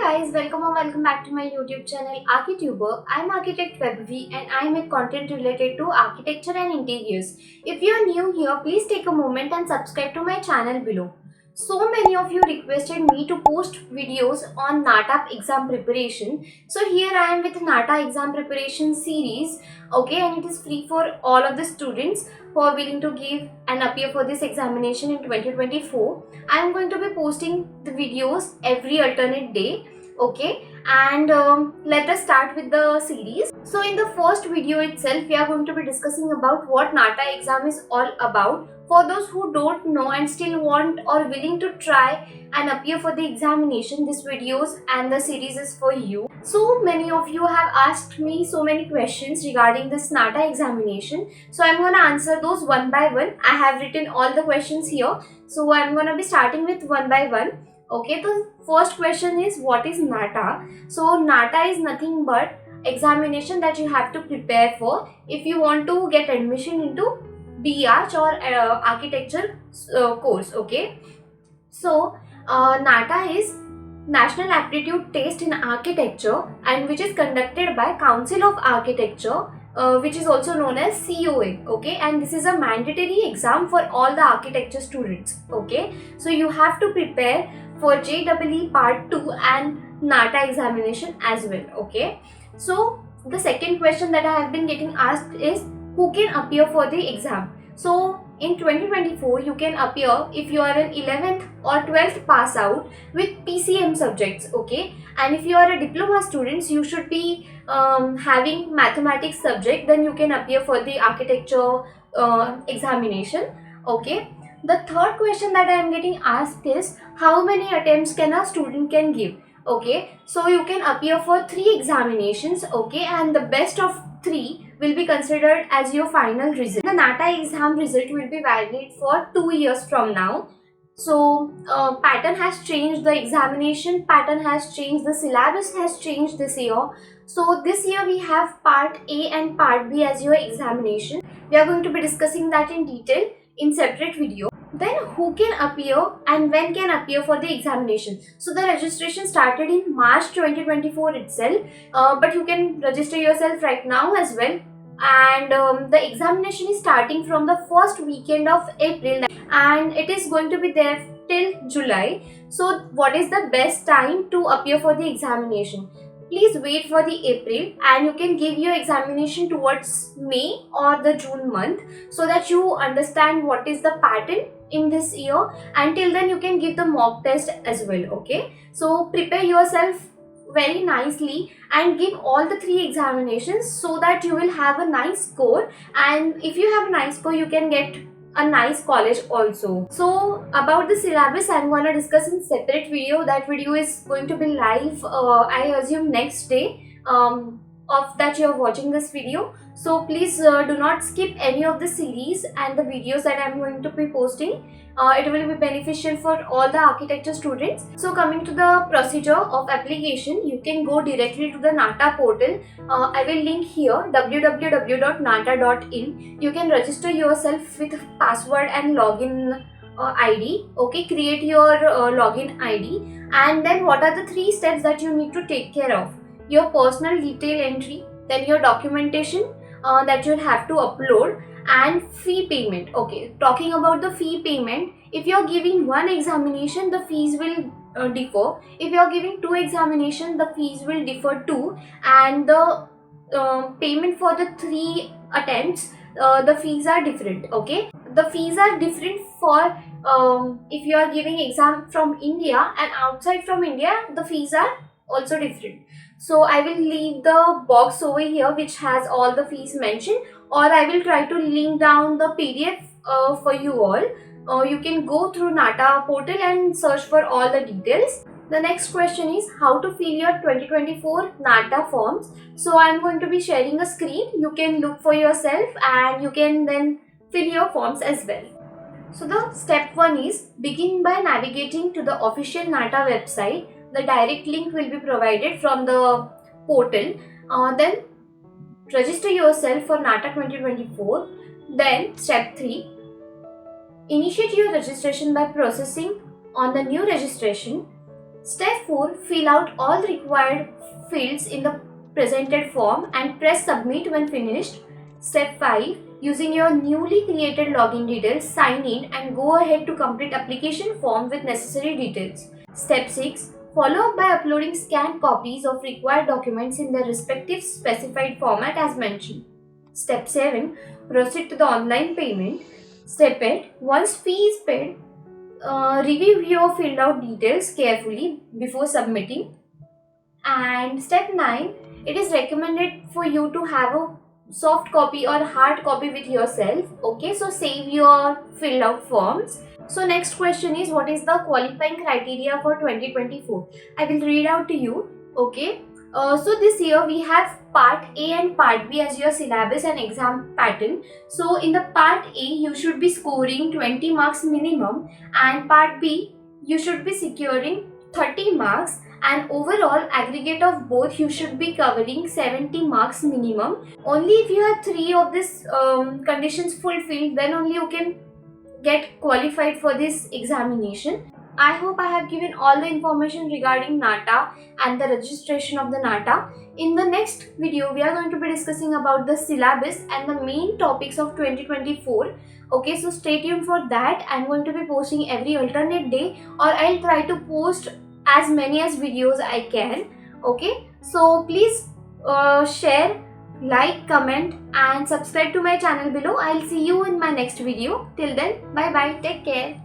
guys, welcome back to my YouTube channel Archituber. I'm architect Webvi and I'm a content related to architecture and interiors. If you are new here, please take a moment and subscribe to my channel below. So many of you requested me to post videos on NATA exam preparation. So here I am with NATA exam preparation series, okay, and it is free for all of the students who are willing to give and appear for this examination in 2024. I am going to be posting the videos every alternate day, okay, and let us start with the series. So in the first video itself, we are going to be discussing about what NATA exam is all about. For those who don't know and still want or willing to try and appear for the examination, this videos and the series is for you. So many of you have asked me so many questions regarding this NATA examination. So I'm going to answer those one by one. I have written all the questions here. So I'm going to be starting with one by one. Okay, the first question is, what is NATA? So NATA is nothing but examination that you have to prepare for if you want to get admission into BArch or architecture course. Okay, so NATA is National Aptitude Test in Architecture, and which is conducted by Council of Architecture, which is also known as COA. Okay, and this is a mandatory exam for all the architecture students. Okay, so you have to prepare for JEE Part 2 and NATA examination as well. Okay, so the second question that I have been getting asked is, who can appear for the exam? So in 2024, you can appear if you are an 11th or 12th pass out with PCM subjects, okay, and if you are a diploma student, you should be having mathematics subject, then you can appear for the architecture examination. Okay, the third question that I am getting asked is, how many attempts can a student can give? Okay, so you can appear for 3 examinations, okay, and the best of 3 will be considered as your final result. The NATA exam result will be valid for 2 years from now. So pattern has changed, the examination pattern has changed, the syllabus has changed this year. So this year we have part A and part B as your examination. We are going to be discussing that in detail in separate video. Then who can appear and when can appear for the examination? So the registration started in March 2024 itself, but you can register yourself right now as well. And the examination is starting from the first weekend of April and it is going to be there till July. So what is the best time to appear for the examination? Please wait for the April and you can give your examination towards May or the June month, so that you understand what is the pattern in this year. Until then you can give the mock test as well. Okay, so prepare yourself very nicely and give all the 3 examinations so that you will have a nice score, and if you have a nice score you can get a nice college also. So about the syllabus I'm going to discuss in separate video. That video is going to be live I assume next day of that you are watching this video. So please do not skip any of the series and the videos that I am going to be posting. It will be beneficial for all the architecture students. So coming to the procedure of application, you can go directly to the NATA portal. I will link here www.nata.in. You can register yourself with password and login ID. Okay, create your login ID, and then what are the 3 steps that you need to take care of? Your personal detail entry, then your documentation that you'll have to upload, and fee payment. Okay, talking about the fee payment, if you're giving 1 examination, the fees will differ. If you're giving 2 examinations, the fees will differ too, and the payment for the 3 attempts, the fees are different. Okay, the fees are different for if you are giving exam from India and outside from India, the fees are also different. So I will leave the box over here which has all the fees mentioned, or I will try to link down the PDF for you all. You can go through NATA portal and search for all the details. The next question is how to fill your 2024 NATA forms. So I am going to be sharing a screen. You can look for yourself and you can then fill your forms as well. So the step 1 is begin by navigating to the official NATA website. The direct link will be provided from the portal. Then register yourself for NATA 2024. Then step 3, initiate your registration by processing on the new registration. Step 4. Fill out all required fields in the presented form and press submit when finished. Step 5. Using your newly created login details, sign in and go ahead to complete application form with necessary details. Step 6. Follow up by uploading scanned copies of required documents in their respective specified format as mentioned. Step 7. Proceed to the online payment. Step 8. Once fee is paid, review your filled out details carefully before submitting. And step 9, it is recommended for you to have a soft copy or hard copy with yourself. Okay, so save your filled out forms. So next question is, what is the qualifying criteria for 2024? I will read out to you. Okay, so this year we have part A and part B as your syllabus and exam pattern. So in the part A you should be scoring 20 marks minimum, and part B you should be securing 30 marks, and overall aggregate of both you should be covering 70 marks minimum. Only if you have 3 of these conditions fulfilled, then only you can get qualified for this examination. I hope I have given all the information regarding NATA and the registration of the NATA. In the next video, we are going to be discussing about the syllabus and the main topics of 2024. Okay, so stay tuned for that. I'm going to be posting every alternate day, or I'll try to post as many as videos I can. Okay, so please share, like, comment and subscribe to my channel below. I'll see you in my next video. Till then, bye bye, take care.